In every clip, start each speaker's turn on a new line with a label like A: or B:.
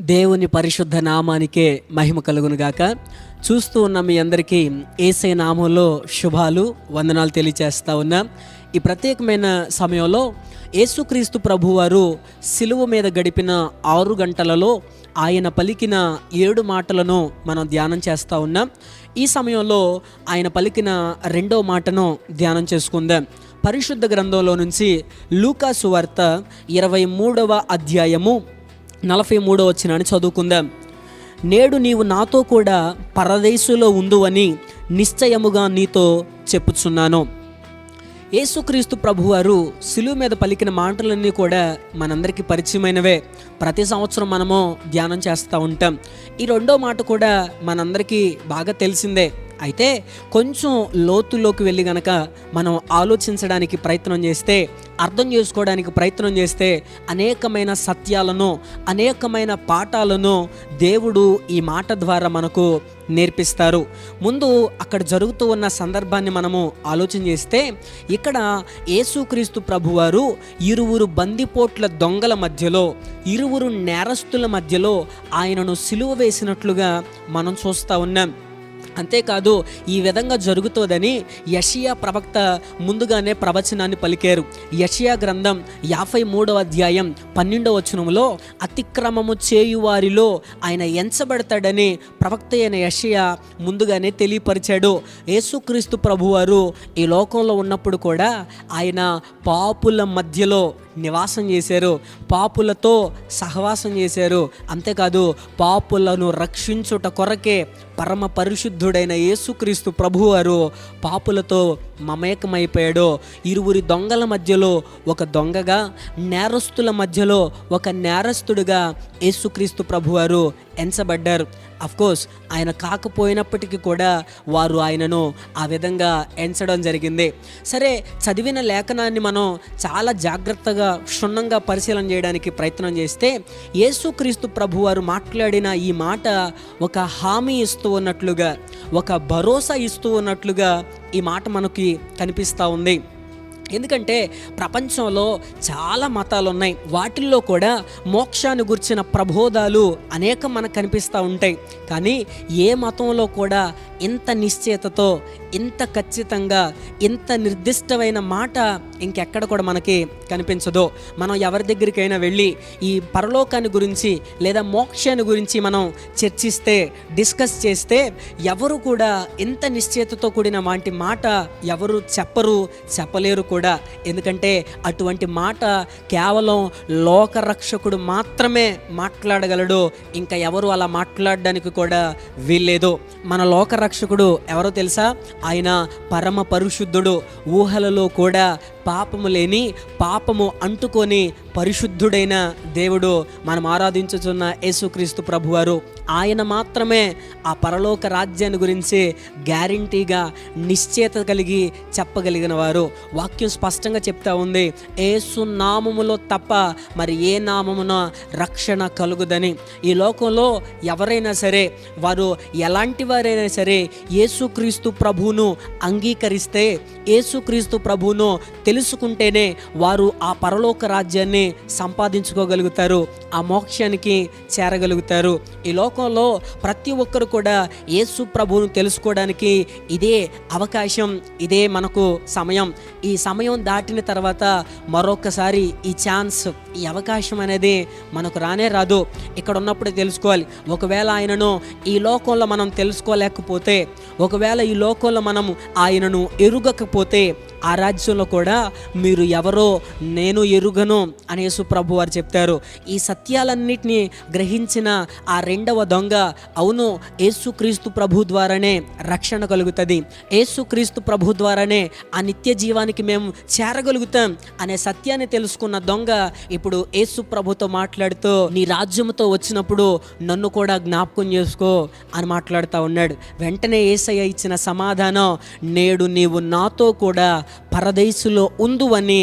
A: దేవుని పరిశుద్ధ నామానికే మహిమ కలుగును గాక. చూస్తూ ఉన్న మీ అందరికీ యేసయ్య నామంలో శుభాలు, వందనాలు తెలియచేస్తా ఉన్నా. ఈ ప్రత్యేకమైన సమయంలో యేసుక్రీస్తు ప్రభువారు సిలువ మీద గడిపిన 6 గంటలలో ఆయన పలికిన 7 మాటలను మనం ధ్యానం చేస్తూ ఉన్నాం. ఈ సమయంలో ఆయన పలికిన 2వ మాటను ధ్యానం చేసుకుందాం. పరిశుద్ధ గ్రంథంలో నుంచి లూకా సువార్త 23వ అధ్యాయము 43వ వచనాన్ని చదువుకుందాం. నేడు నీవు నాతో కూడా పరదేశులో ఉందువని నిశ్చయముగా నీతో చెప్పుచున్నాను. యేసుక్రీస్తు ప్రభువారు సిలువ మీద పలికిన మాటలన్నీ కూడా మనందరికీ పరిచయమైనవే. ప్రతి సంవత్సరం మనము ధ్యానం చేస్తూ ఉంటాం. ఈ 2వ మాట కూడా మనందరికీ బాగా తెలిసిందే. అయితే కొంచెం లోతులోకి వెళ్ళి గనక మనం ఆలోచించడానికి ప్రయత్నం చేస్తే, అర్థం చేసుకోవడానికి ప్రయత్నం చేస్తే అనేకమైన సత్యాలను, అనేకమైన పాఠాలను దేవుడు ఈ మాట ద్వారా మనకు నేర్పిస్తారు. ముందు అక్కడ జరుగుతూ ఉన్న సందర్భాన్ని మనము ఆలోచన చేస్తే, ఇక్కడ యేసుక్రీస్తు ప్రభువారు ఇరువురు బందిపోట్ల దొంగల మధ్యలో, ఇరువురు నేరస్తుల మధ్యలో ఆయనను సిలువ వేసినట్లుగా మనం చూస్తూ ఉన్నాం. అంతేకాదు, ఈ విధంగా జరుగుతుందని యెషయా ప్రవక్త ముందుగానే ప్రవచనాన్ని పలికారు. యెషయా గ్రంథం 53వ అధ్యాయం 12వ వచనంలో అతిక్రమము చేయువారిలో ఆయన ఎంచబడతాడని ప్రవక్త అయిన యెషయా ముందుగానే తెలియపరిచాడు. యేసుక్రీస్తు ప్రభువారు ఈ లోకంలో ఉన్నప్పుడు కూడా ఆయన పాపుల మధ్యలో నివాసం చేశారు, పాపులతో సహవాసం చేశారు. అంతేకాదు, పాపులను రక్షించుట కొరకే పరమ పరిశుద్ధుడైన యేసుక్రీస్తు ప్రభువారు పాపులతో మమేకమైపోయాడు. ఇరువురి దొంగల మధ్యలో ఒక దొంగగా, నేరస్తుల మధ్యలో ఒక నేరస్తుడిగా యేసుక్రీస్తు ప్రభువారు ఎంచబడ్డారు. అఫ్కోర్స్ ఆయన కాకపోయినప్పటికీ కూడా వారు ఆయనను ఆ విధంగా ఎంచడం జరిగింది. సరే, చదివిన లేఖనాన్ని మనం చాలా జాగ్రత్తగా, క్షుణ్ణంగా పరిశీలన చేయడానికి ప్రయత్నం చేస్తే, యేసుక్రీస్తు ప్రభువారు మాట్లాడిన ఈ మాట ఒక హామీ ఇస్తూ ఉన్నట్లుగా, ఒక భరోసా ఇస్తూ ఉన్నట్లుగా ఈ మాట మనకి కనిపిస్తూ ఉంది. ఎందుకంటే ప్రపంచంలో చాలా మతాలు ఉన్నాయి. వాటిల్లో కూడా మోక్షాన్ని గురించిన ప్రబోధాలు అనేకం మనకు కనిపిస్తూ ఉంటాయి. కానీ ఏ మతంలో కూడా ఇంత నిశ్చయతతో, ఇంత ఖచ్చితంగా, ఇంత నిర్దిష్టమైన మాట ఇంకెక్కడ కూడా మనకి కనిపించదు. మనం ఎవరి దగ్గరికైనా వెళ్ళి ఈ పరలోకాన్ని గురించి లేదా మోక్షాన్ని గురించి మనం చర్చిస్తే, డిస్కస్ చేస్తే ఎవరు కూడా ఇంత నిశ్చయతతో కూడిన వాటి మాట ఎవరు చెప్పలేరు కూడా. ఎందుకంటే అటువంటి మాట కేవలం లోకరక్షకుడు మాత్రమే మాట్లాడగలడు. ఇంకా ఎవరు అలా మాట్లాడడానికి కూడా వీల్లేదు. మన లోకరక్షకుడు ఎవరో తెలుసా? ఆయన పరమ పరిశుద్ధుడు. ఊహలలో కూడా పాపము లేని, పాపము అంటుకొని పరిశుద్ధుడైన దేవుడు మనం ఆరాధించుచున్న యేసుక్రీస్తు ప్రభువారు. ఆయన మాత్రమే ఆ పరలోక రాజ్యాన్ని గురించి గ్యారంటీగా, నిశ్చయత కలిగి చెప్పగలిగిన వారు. వాక్యం స్పష్టంగా చెప్తా ఉంది, యేసు నామములో తప్ప మరి ఏ నామమున రక్షణ కలుగుదని. ఈ లోకంలో ఎవరైనా సరే, వారు ఎలాంటి వారైనా సరే, యేసుక్రీస్తు ప్రభువును అంగీకరిస్తే, యేసుక్రీస్తు ప్రభువును తెలుసుకుంటేనే వారు ఆ పరలోక రాజ్యాన్ని సంపాదించుకోగలుగుతారు, ఆ మోక్షానికి చేరగలుగుతారు. ఈ లోకంలో ప్రతి ఒక్కరు కూడా యేసు ప్రభువును తెలుసుకోవడానికి ఇదే అవకాశం, ఇదే మనకు సమయం. ఈ సమయం దాటిన తర్వాత మరొకసారి ఈ ఛాన్స్, ఈ అవకాశం అనేది మనకు రానే రాదు. ఇక్కడ ఉన్నప్పుడే తెలుసుకోవాలి. ఒకవేళ ఆయనను ఈ లోకంలో మనం తెలుసుకోలేకపోతే, ఒకవేళ ఈ లోకంలో మనం ఆయనను ఎరుగకపోతే, ఆ రాజ్యంలో కూడా మీరు ఎవరో నేను ఎరుగను అని యేసు ప్రభు వారు చెప్తారు. ఈ సత్యాలన్నిటినీ గ్రహించిన ఆ 2వ దొంగ, అవును, యేసుక్రీస్తు ప్రభు ద్వారానే రక్షణ కలుగుతుంది, యేసుక్రీస్తు ప్రభు ద్వారానే ఆ నిత్య జీవానికి మేము చేరగలుగుతాం అనే సత్యాన్ని తెలుసుకున్న దొంగ ఇప్పుడు యేసు ప్రభుతో మాట్లాడుతూ, నీ రాజ్యంతో వచ్చినప్పుడు నన్ను కూడా జ్ఞాపకం చేసుకో అని మాట్లాడుతూ ఉన్నాడు. వెంటనే యేసయ్య ఇచ్చిన సమాధానం, నేడు నీవు నాతో కూడా పరదేశులో ఉందువని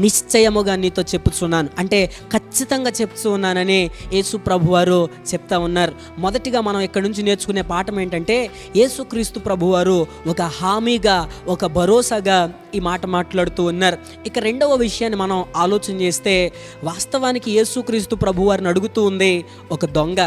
A: నిశ్చయముగా నీతో చెప్పుచున్నాను. అంటే ఖచ్చితంగా చెప్తూ ఉన్నానని యేసు ప్రభువారు చెప్తా ఉన్నారు. మొదటిగా మనం ఇక్కడ నుంచి నేర్చుకునే పాఠం ఏంటంటే, యేసుక్రీస్తు ప్రభువారు ఒక హామీగా, ఒక భరోసాగా ఈ మాట మాట్లాడుతూ ఉన్నారు. ఇక రెండవ విషయాన్ని మనం ఆలోచన చేస్తే, వాస్తవానికి యేసుక్రీస్తు ప్రభువారిని అడుగుతూ ఉంది ఒక దొంగ.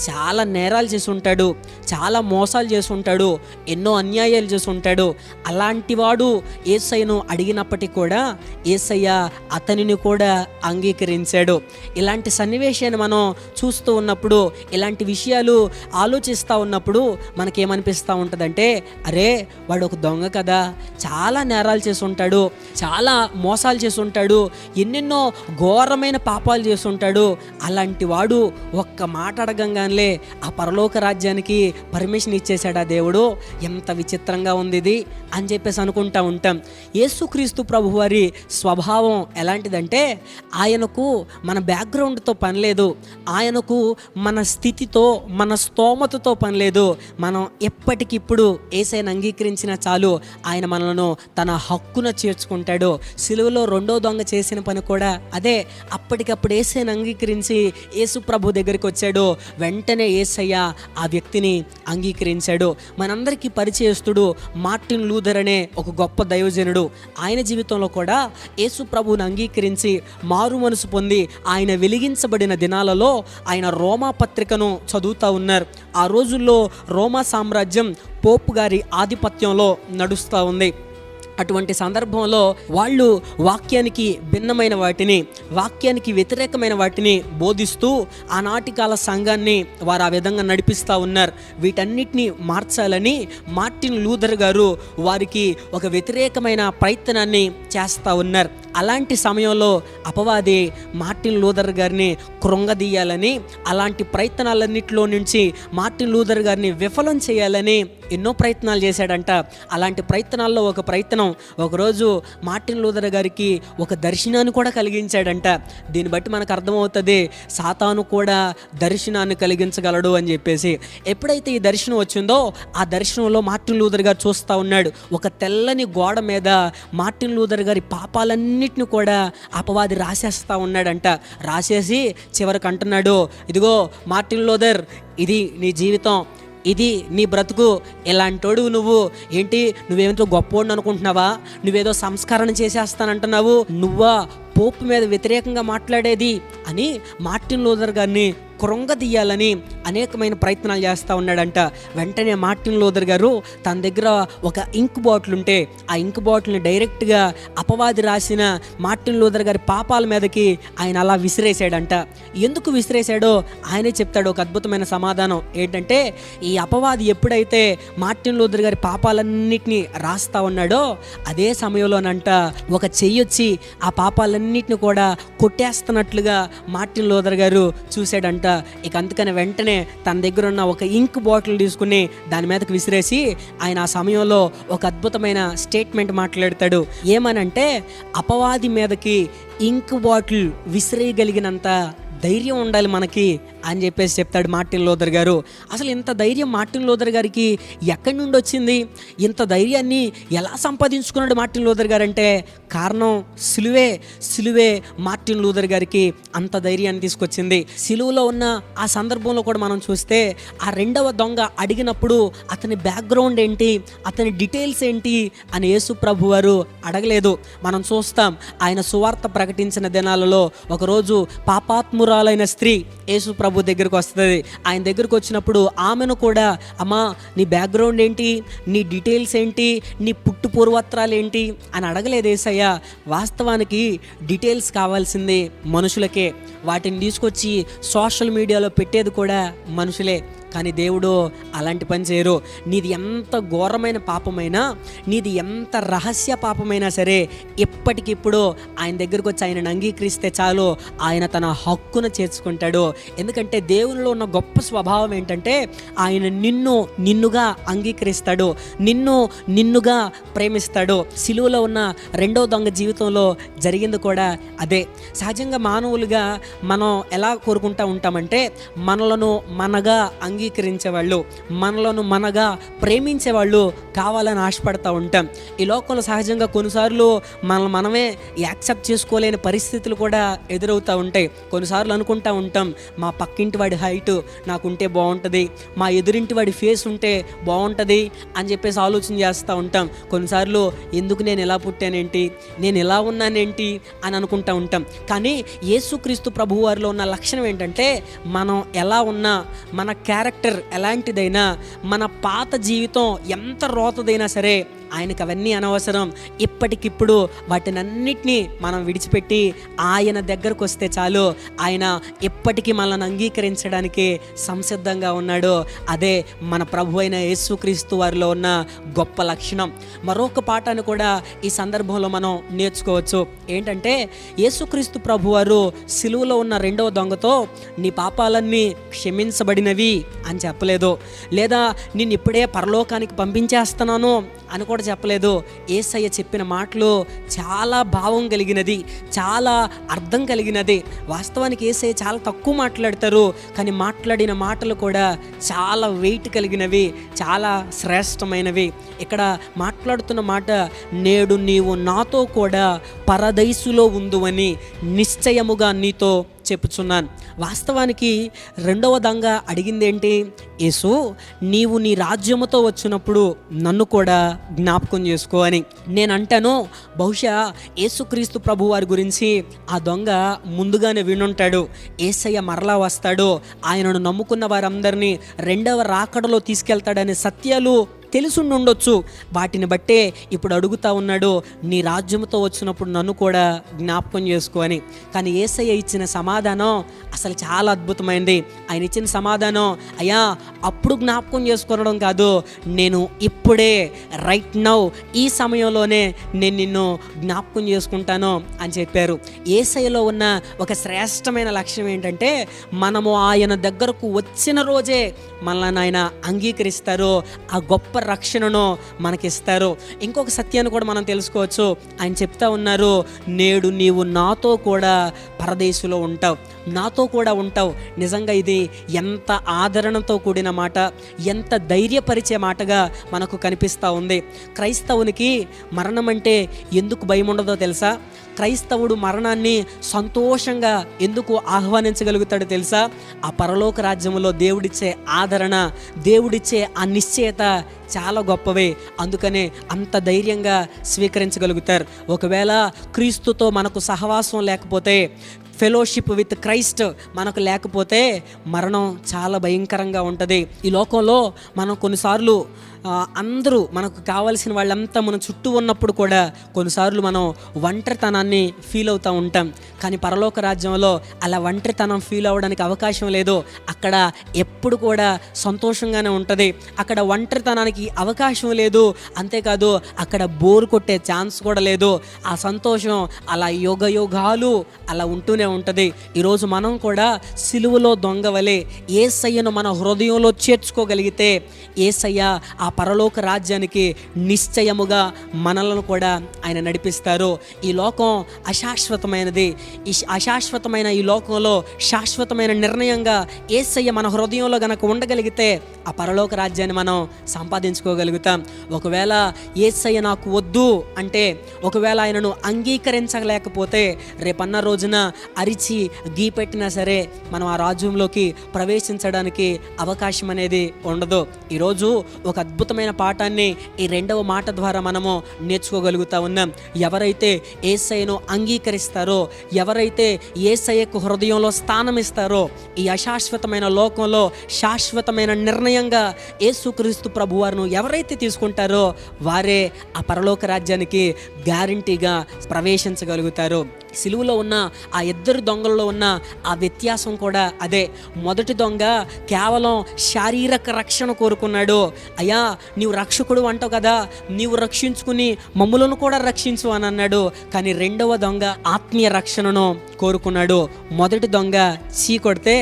A: చాలా నేరాలు చేసి ఉంటాడు, చాలా మోసాలు చేసి ఉంటాడు, ఎన్నో అన్యాయాలు చేసి ఉంటాడు. అలాంటి వాడు యేసయ్యను అడిగినప్పటికీ కూడా యేసయ్య అతనిని కూడా అంగీకరించాడు. ఇలాంటి సన్నివేశాన్ని మనం చూస్తూ ఉన్నప్పుడు, ఇలాంటి విషయాలు ఆలోచిస్తూ ఉన్నప్పుడు మనకేమనిపిస్తూ ఉంటుందంటే, అరే వాడు ఒక దొంగ కదా, చాలా నేరాలు చేసి ఉంటాడు, చాలా మోసాలు చేసి ఉంటాడు, ఎన్నెన్నో ఘోరమైన పాపాలు చేసి ఉంటాడు. అలాంటి వాడు ఒక్క మాట అడగంగా ఆ పరలోక రాజ్యానికి పర్మిషన్ ఇచ్చేశాడా దేవుడు, ఎంత విచిత్రంగా ఉంది ఇది అని చెప్పేసి అనుకుంటా ఉంటాం. యేసుక్రీస్తు ప్రభువారి స్వభావం ఎలాంటిదంటే, ఆయనకు మన బ్యాక్గ్రౌండ్తో పని లేదు, ఆయనకు మన స్థితితో, మన స్తోమతతో పని లేదు. మనం ఎప్పటికిప్పుడు యేసయ్యను అంగీకరించిన చాలు, ఆయన మనలను తన హక్కున చేర్చుకుంటాడు. సిలువలో రెండో దొంగ చేసిన పని కూడా అదే. అప్పటికప్పుడు యేసయ్యను అంగీకరించి యేసు ప్రభు దగ్గరికి వచ్చాడు. వెంటనే యేసయ్య ఆ వ్యక్తిని అంగీకరించాడు. మనందరికీ పరిచయస్తుడు మార్టిన్ లూథర్ అనే ఒక గొప్ప దైవజనుడు. ఆయన జీవితంలో కూడా యేసు ప్రభువుని అంగీకరించి మారు మనసు పొంది ఆయన వెలిగించబడిన దినాలలో ఆయన రోమా పత్రికను చదువుతూ ఉన్నారు. ఆ రోజుల్లో రోమా సామ్రాజ్యం పోపు గారి ఆధిపత్యంలో నడుస్తూ ఉంది. అటువంటి సందర్భంలో వాళ్ళు వాక్యానికి భిన్నమైన వాటిని, వాక్యానికి వ్యతిరేకమైన వాటిని బోధిస్తూ ఆనాటి కాల సంఘాన్ని వారు ఆ విధంగా నడిపిస్తూ ఉన్నారు. వీటన్నిటిని మార్చాలని మార్టిన్ లూథర్ గారు వారికి ఒక వ్యతిరేకమైన ప్రయత్నాన్ని చేస్తూ ఉన్నారు. అలాంటి సమయంలో అపవాది మార్టిన్ లూథర్ గారిని కృంగదీయాలని, అలాంటి ప్రయత్నాలన్నింటిలో నుంచి మార్టిన్ లూథర్ గారిని విఫలం చేయాలని ఎన్నో ప్రయత్నాలు చేశాడంట. అలాంటి ప్రయత్నాల్లో ఒక ప్రయత్నం, ఒకరోజు మార్టిన్ లూథర్ గారికి ఒక దర్శనాన్ని కూడా కలిగించాడంట. దీన్ని బట్టి మనకు అర్థమవుతుంది, సాతాను కూడా దర్శనాన్ని కలిగించగలడు అని చెప్పేసి. ఎప్పుడైతే ఈ దర్శనం వచ్చిందో, ఆ దర్శనంలో మార్టిన్ లూథర్ గారు చూస్తూ ఉన్నాడు, ఒక తెల్లని గోడ మీద మార్టిన్ లూథర్ గారి పాపాలన్నిటిని కూడా అపవాది రాసేస్తూ ఉన్నాడంట. రాసేసి చివరికి అంటున్నాడు, ఇదిగో మార్టిన్ లూథర్, ఇది నీ జీవితం, ఇది నీ బ్రతుకు, ఎలాంటోడు నువ్వు ఏంటి, నువ్వేంతో గొప్పోడిని అనుకుంటున్నావా, నువ్వేదో సంస్కరణ చేసేస్తానంటున్నావు, నువ్వా పోపు మీద వ్యతిరేకంగా మాట్లాడేది అని మార్టిన్ లూథర్ గారిని కృంగదీయాలని అనేకమైన ప్రయత్నాలు చేస్తూ ఉన్నాడంట. వెంటనే మార్టిన్ లూథర్ గారు తన దగ్గర ఒక ఇంక్ బాటిల్ ఉంటే ఆ ఇంక్ బాటిల్ని డైరెక్ట్గా అపవాది రాసిన మార్టిన్ లూథర్ గారి పాపాల మీదకి ఆయన అలా విసిరేసాడంట. ఎందుకు విసిరేసాడో ఆయనే చెప్తాడు ఒక అద్భుతమైన సమాధానం. ఏంటంటే, ఈ అపవాది ఎప్పుడైతే మార్టిన్ లూథర్ గారి పాపాలన్నిటినీ రాస్తా ఉన్నాడో, అదే సమయంలోనంట ఒక చెయ్యొచ్చి ఆ పాపాలన్నిటిని కూడా కొట్టేస్తున్నట్లుగా మార్టిన్ లూథర్ గారు చూశాడంట. ఇక అందుకని వెంటనే తన దగ్గర ఉన్న ఒక ఇంక్ బాటిల్ తీసుకుని దాని మీదకి విసిరేసి ఆయన ఆ సమయంలో ఒక అద్భుతమైన స్టేట్మెంట్ మాట్లాడతాడు. ఏమనంటే, అపవాది మీదకి ఇంక్ బాటిల్ విసిరేయగలిగినంత ధైర్యం ఉండాలి మనకి అని చెప్పేసి చెప్తాడు మార్టిన్ లూథర్ గారు. అసలు ఇంత ధైర్యం మార్టిన్ లూథర్ గారికి ఎక్కడి నుండి వచ్చింది, ఇంత ధైర్యాన్ని ఎలా సంపాదించుకున్నాడు మార్టిన్ లూథర్ గారు అంటే, కారణం సిలువే మార్టిన్ లూథర్ గారికి అంత ధైర్యాన్ని తీసుకొచ్చింది. సిలువలో ఉన్న ఆ సందర్భంలో కూడా మనం చూస్తే, ఆ రెండవ దొంగ అడిగినప్పుడు అతని బ్యాక్గ్రౌండ్ ఏంటి, అతని డీటెయిల్స్ ఏంటి అని యేసు ప్రభు వారు అడగలేదు. మనం చూస్తాం, ఆయన సువార్త ప్రకటించిన దినాలలో ఒకరోజు పాపాత్మురాలైన స్త్రీ యేసు ప్రభు దగ్గరకు వస్తుంది. ఆయన దగ్గరకు వచ్చినప్పుడు ఆమెను కూడా, అమ్మా నీ బ్యాక్గ్రౌండ్ ఏంటి, నీ డీటెయిల్స్ ఏంటి, నీ పుట్టు పూర్వత్రాలు ఏంటి అని అడగలేదు యేసయ్య. వాస్తవానికి డీటెయిల్స్ కావాల్సింది మనుషులకే, వాటిని తీసుకొచ్చి సోషల్ మీడియాలో పెట్టేది కూడా మనుషులే. కానీ దేవుడు అలాంటి పని చేయరు. నీది ఎంత ఘోరమైన పాపమైనా, నీది ఎంత రహస్య పాపమైనా సరే, ఎప్పటికిప్పుడు ఆయన దగ్గరకు వచ్చి ఆయనను అంగీకరిస్తే చాలు, ఆయన తన హక్కున చేర్చుకుంటాడు. ఎందుకంటే దేవునిలో ఉన్న గొప్ప స్వభావం ఏంటంటే, ఆయన నిన్నుగా అంగీకరిస్తాడు, నిన్నుగా ప్రేమిస్తాడు. సిలువలో ఉన్న రెండో దొంగ జీవితంలో జరిగింది కూడా అదే. సహజంగా మానవులుగా మనం ఎలా కోరుకుంటూ ఉంటామంటే, మనలను మనగా అంగీకరించాలని అంగీకరించేవాళ్ళు, మనలను మనగా ప్రేమించేవాళ్ళు కావాలని ఆశపడతా ఉంటాం. ఈ లోకంలో సహజంగా కొన్నిసార్లు మనమే యాక్సెప్ట్ చేసుకోలేని పరిస్థితులు కూడా ఎదురవుతూ ఉంటాయి. కొన్నిసార్లు అనుకుంటా ఉంటాం, మా పక్కింటి వాడి హైటు నాకుంటే బాగుంటుంది, మా ఎదురింటి వాడి ఫేస్ ఉంటే బాగుంటుంది అని చెప్పేసి ఆలోచన చేస్తూ ఉంటాం. కొన్నిసార్లు ఎందుకు నేను ఎలా పుట్టానేంటి, నేను ఎలా ఉన్నానేంటి అని అనుకుంటూ ఉంటాం. కానీ యేసుక్రీస్తు ప్రభువు వారిలో ఉన్న లక్షణం ఏంటంటే, మనం ఎలా ఉన్నా, మన క్యారెక్టర్ ఎలాంటిదైనా, మన పాత జీవితం ఎంత రోతదైనా సరే ఆయనకు అవన్నీ అనవసరం. ఇప్పటికిప్పుడు వాటినన్నిటినీ మనం విడిచిపెట్టి ఆయన దగ్గరకు వస్తే చాలు, ఆయన ఎప్పటికీ మనల్ని అంగీకరించడానికి సంసిద్ధంగా ఉన్నాడు. అదే మన ప్రభు అయిన యేసుక్రీస్తు వారిలో ఉన్న గొప్ప లక్షణం. మరొక పాఠాన్ని కూడా ఈ సందర్భంలో మనం నేర్చుకోవచ్చు. ఏంటంటే, యేసుక్రీస్తు ప్రభు వారు సిలువలో ఉన్న రెండవ దొంగతో నీ పాపాలన్నీ క్షమించబడినవి అని చెప్పలేదు, లేదా నేను ఇప్పుడే పరలోకానికి పంపించేస్తున్నాను అని కూడా చెప్పలేదు. యేసయ్య చెప్పిన మాటలు చాలా భావం కలిగినది, చాలా అర్థం కలిగినది. వాస్తవానికి యేసయ్య చాలా తక్కువ మాట్లాడతారు, కానీ మాట్లాడిన మాటలు కూడా చాలా వెయిట్ కలిగినవి, చాలా శ్రేష్టమైనవి. ఇక్కడ మాట్లాడుతున్న మాట, నేడు నీవు నాతో కూడా పరదైసులో ఉందువని నిశ్చయముగా నీతో చెప్పుచున్నాను. వాస్తవానికి రెండవ దొంగ అడిగిందేంటి? యేసు, నీవు నీ రాజ్యముతో వచ్చినప్పుడు నన్ను కూడా జ్ఞాపకం చేసుకో అని. నేను అంటాను, బహుశా యేసుక్రీస్తు ప్రభు వారి గురించి ఆ దొంగ ముందుగానే వినుంటాడు. యేసయ్య మరలా వస్తాడు, ఆయనను నమ్ముకున్న వారందరినీ రెండవ రాకడలో తీసుకెళ్తాడనే సత్యాలు తెలుసుండొచ్చు. వాటిని బట్టే ఇప్పుడు అడుగుతా ఉన్నాడు, నీ రాజ్యంతో వచ్చినప్పుడు నన్ను కూడా జ్ఞాపకం చేసుకో అని. కానీ యేసయ్య ఇచ్చిన సమాధానం అసలు చాలా అద్భుతమైంది. ఆయన ఇచ్చిన సమాధానం, అయ్యా అప్పుడు జ్ఞాపకం చేసుకోవడం కాదు, నేను ఇప్పుడే, రైట్ నౌ, ఈ సమయంలోనే నేను నిన్ను జ్ఞాపకం చేసుకుంటాను అని చెప్పారు. యేసయ్యలో ఉన్న ఒక శ్రేష్టమైన లక్ష్యం ఏంటంటే, మనము ఆయన దగ్గరకు వచ్చిన రోజే మనల్ని ఆయన అంగీకరిస్తారు, ఆ గొప్ప రక్షణను మనకిస్తారు. ఇంకొక సత్యాన్ని కూడా మనం తెలుసుకోవచ్చు. ఆయన చెప్తా ఉన్నారు, నేడు నీవు నాతో కూడా పరదేశంలో ఉంటావు, నాతో కూడా ఉంటావు. నిజంగా ఇది ఎంత ఆదరణతో కూడిన మాట, ఎంత ధైర్యపరిచే మాటగా మనకు కనిపిస్తూ ఉంది. క్రైస్తవునికి మరణం అంటే ఎందుకు భయం ఉండదో తెలుసా? క్రైస్తవుడు మరణాన్ని సంతోషంగా ఎందుకు ఆహ్వానించగలుగుతాడో తెలుసా? ఆ పరలోక రాజ్యంలో దేవుడిచ్చే ఆదరణ, దేవుడిచ్చే ఆ నిశ్చయత చాలా గొప్పవే. అందుకనే అంత ధైర్యంగా స్వీకరించగలుగుతారు. ఒకవేళ క్రీస్తుతో మనకు సహవాసం లేకపోతే, ఫెలోషిప్ విత్ క్రైస్ట్ మనకు లేకపోతే మరణం చాలా భయంకరంగా ఉంటుంది. ఈ లోకంలో మనం కొన్నిసార్లు అందరూ మనకు కావాల్సిన వాళ్ళంతా మన చుట్టూ ఉన్నప్పుడు కూడా కొన్నిసార్లు మనం ఒంటరితనాన్ని ఫీల్ అవుతూ ఉంటాం. కానీ పరలోక రాజ్యంలో అలా ఒంటరితనం ఫీల్ అవ్వడానికి అవకాశం లేదు. అక్కడ ఎప్పుడు కూడా సంతోషంగానే ఉంటుంది. అక్కడ ఒంటరితనానికి అవకాశం లేదు. అంతేకాదు, అక్కడ బోర్ కొట్టే ఛాన్స్ కూడా లేదు. ఆ సంతోషం అలా యుగ యుగాలు అలా ఉంటూనే ఉంటుంది. ఈరోజు మనం కూడా సిలువలో దొంగ వలె యేసయ్యను మన హృదయంలో చేర్చుకోగలిగితే, యేసయ్య ఆ పరలోక రాజ్యానికి నిశ్చయముగా మనలను కూడా ఆయన నడిపిస్తారు. ఈ లోకం అశాశ్వతమైనది. ఈ అశాశ్వతమైన ఈ లోకంలో శాశ్వతమైన నిర్ణయంగా యేసయ్య మన హృదయంలో గనక ఉండగలిగితే ఆ పరలోక రాజ్యాన్ని మనం సంపాదించుకోగలుగుతాం. ఒకవేళ యేసయ్య నాకు వద్దు అంటే, ఒకవేళ ఆయనను అంగీకరించలేకపోతే, రేపన్న రోజున అరిచి గీపెట్టినా సరే మనం ఆ రాజ్యంలోకి ప్రవేశించడానికి అవకాశం అనేది ఉండదు. ఈరోజు ఒక అద్భుతమైన పాఠాన్ని ఈ రెండవ మాట ద్వారా మనము నేర్చుకోగలుగుతా ఉన్నాం. ఎవరైతే యేసయ్యను అంగీకరిస్తారో, ఎవరైతే యేసయ్యకు హృదయంలో స్థానం ఇస్తారో, ఈ అశాశ్వతమైన లోకంలో శాశ్వతమైన నిర్ణయంగా యేసుక్రీస్తు ప్రభువారిని ఎవరైతే తీసుకుంటారో వారే ఆ పరలోక రాజ్యానికి గ్యారంటీగా ప్రవేశించగలుగుతారు. సిలువలో ఉన్న ఆ ఇద్దరు దొంగల్లో ఉన్న ఆ వ్యత్యాసం కూడా అదే. మొదటి దొంగ కేవలం శారీరక రక్షణ కోరుకున్నాడు. అయ్యా నీవు రక్షకుడు అంటావు కదా, నీవు రక్షించుకుని మమ్ములను కూడా రక్షించు అని అన్నాడు. కానీ రెండవ దొంగ ఆత్మీయ రక్షణను కోరుకున్నాడు. మొదటి దొంగ చీకొడితే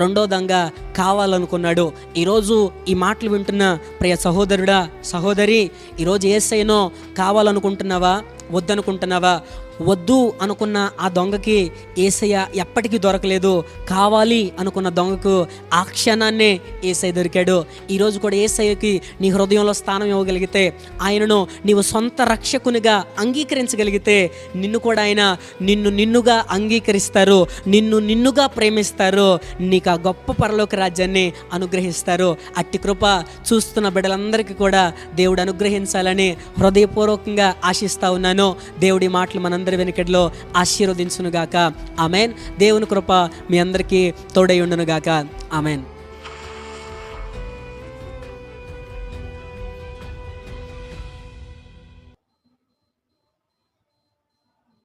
A: రెండో దొంగ కావాలనుకున్నాడు. ఈరోజు ఈ మాటలు వింటున్న ప్రియ సహోదరుడా, సహోదరి, ఈరోజు యేసయ్యను కావాలనుకుంటున్నావా? వద్దనుకుంటున్నావా? వద్దు అనుకున్న ఆ దొంగకి యేసయ్య ఎప్పటికీ దొరకలేదు. కావాలి అనుకున్న దొంగకు ఆ క్షణాన్నే యేసయ్య దొరికాడు. ఈరోజు కూడా యేసయ్యకి నీ హృదయంలో స్థానం ఇవ్వగలిగితే, ఆయనను నీవు సొంత రక్షకునిగా అంగీకరించగలిగితే, నిన్ను కూడా ఆయన నిన్నుగా అంగీకరిస్తారు, నిన్నుగా ప్రేమిస్తారు, నీకు ఆ గొప్ప పరలోక రాజ్యాన్ని అనుగ్రహిస్తారు. అట్టి కృప చూస్తున్న బిడ్డలందరికీ కూడా దేవుడు అనుగ్రహించాలని హృదయపూర్వకంగా ఆశిస్తా ఉన్నాను. దేవుడి మాటలు మనందరి వెనుకడిలో ఆశీర్వదించునుగాక. ఆమెన్. దేవుని కృప మీ అందరికీ తోడై ఉండునుగాక. ఆమెన్.